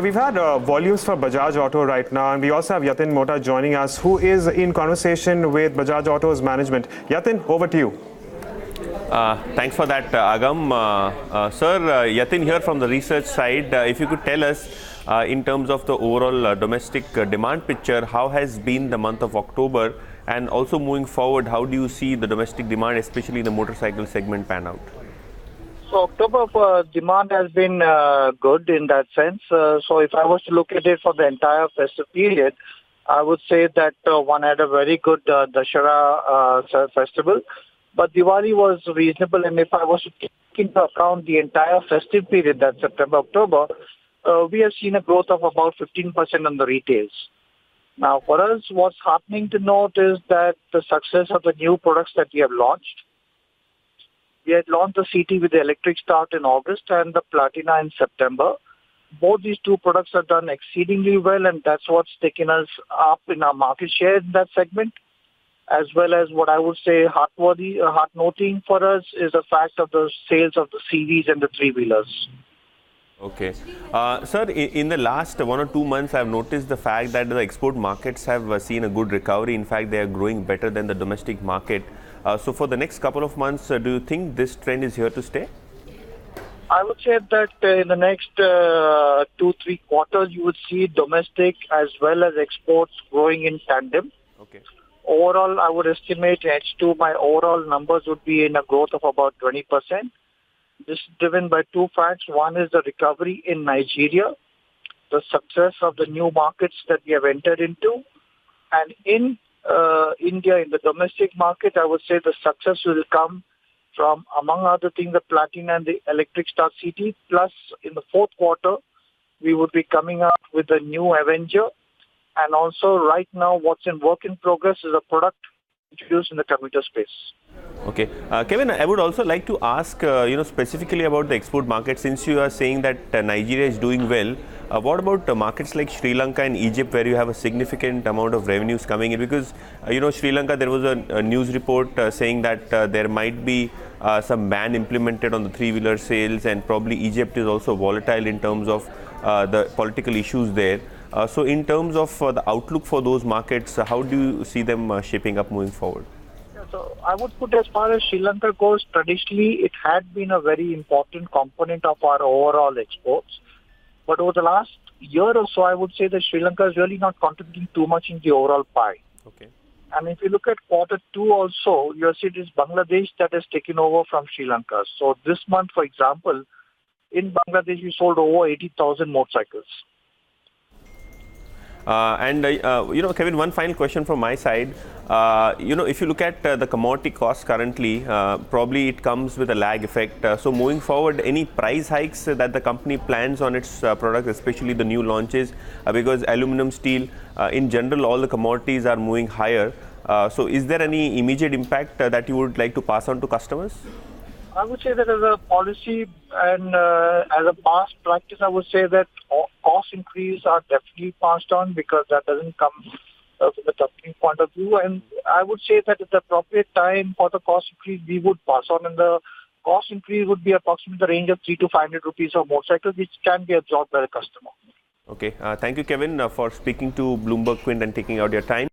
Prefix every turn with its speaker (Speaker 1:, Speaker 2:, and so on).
Speaker 1: We've had volumes for Bajaj Auto right now, and we also have Yatin Mota joining us, who is in conversation with Bajaj Auto's management. Yatin, over to you.
Speaker 2: Thanks for that, Agam. Sir, Yatin here from the research side. If you could tell us, in terms of the overall domestic demand picture, how has been the month of October, and also moving forward, how do you see the domestic demand, especially the motorcycle segment, pan out?
Speaker 3: So October demand has been good in that sense. So if I was to look at it for the entire festive period, I would say that one had a very good Dussehra festival. But Diwali was reasonable, and if I was to take into account the entire festive period, that's September, October, we have seen a growth of about 15% on the retails. Now, for us, what's happening to note is that the success of the new products that we have launched. We had launched the CT with the electric start in August and the Platina in September. Both these two products have done exceedingly well, and that's what's taken us up in our market share in that segment. As well as what I would say heart-noting for us is the fact of the sales of the CVs and the three-wheelers.
Speaker 2: Okay. Sir, in the last 1 or 2 months, I've noticed the fact that the export markets have seen a good recovery. In fact, they are growing better than the domestic market. So for the next couple of months, do you think this trend is here to stay?
Speaker 3: I would say that in the next 2-3 quarters, you would see domestic as well as exports growing in tandem.
Speaker 2: Okay.
Speaker 3: Overall, I would estimate H2, my overall numbers would be in a growth of about 20%. This is driven by two facts. One is the recovery in Nigeria, the success of the new markets that we have entered into. And in India, in the domestic market, I would say the success will come from, among other things, the Platina and the electric start CT. Plus, in the fourth quarter, we would be coming up with a new Avenger. And also, right now, what's in work in progress is a product introduced in the commuter space.
Speaker 2: Okay. Kevin, I would also like to ask, specifically about the export market. Since you are saying that Nigeria is doing well, what about markets like Sri Lanka and Egypt, where you have a significant amount of revenues coming in? Because, Sri Lanka, there was a news report saying that there might be some ban implemented on the three-wheeler sales, and probably Egypt is also volatile in terms of the political issues there. So in terms of the outlook for those markets, how do you see them shaping up moving forward?
Speaker 3: So I would put, as far as Sri Lanka goes, traditionally it had been a very important component of our overall exports. But over the last year or so, I would say that Sri Lanka is really not contributing too much in the overall pie.
Speaker 2: Okay.
Speaker 3: And if you look at Q2 also, you'll see it is Bangladesh that has taken over from Sri Lanka. So this month, for example, in Bangladesh, we sold over 80,000 motorcycles.
Speaker 2: Kevin, one final question from my side. If you look at the commodity costs currently, probably it comes with a lag effect. So moving forward, any price hikes that the company plans on its products, especially the new launches, because aluminum, steel, in general, all the commodities are moving higher. So is there any immediate impact that you would like to pass on to customers?
Speaker 3: I would say that as a policy and as a past practice, I would say that cost increase are definitely passed on, because that doesn't come from the company point of view. And I would say that at the appropriate time for the cost increase, we would pass on. And the cost increase would be approximately the range of 300 to 500 rupees of motorcycle, which can be absorbed by the customer.
Speaker 2: Okay. Thank you, Kevin, for speaking to BloombergQuint and taking out your time.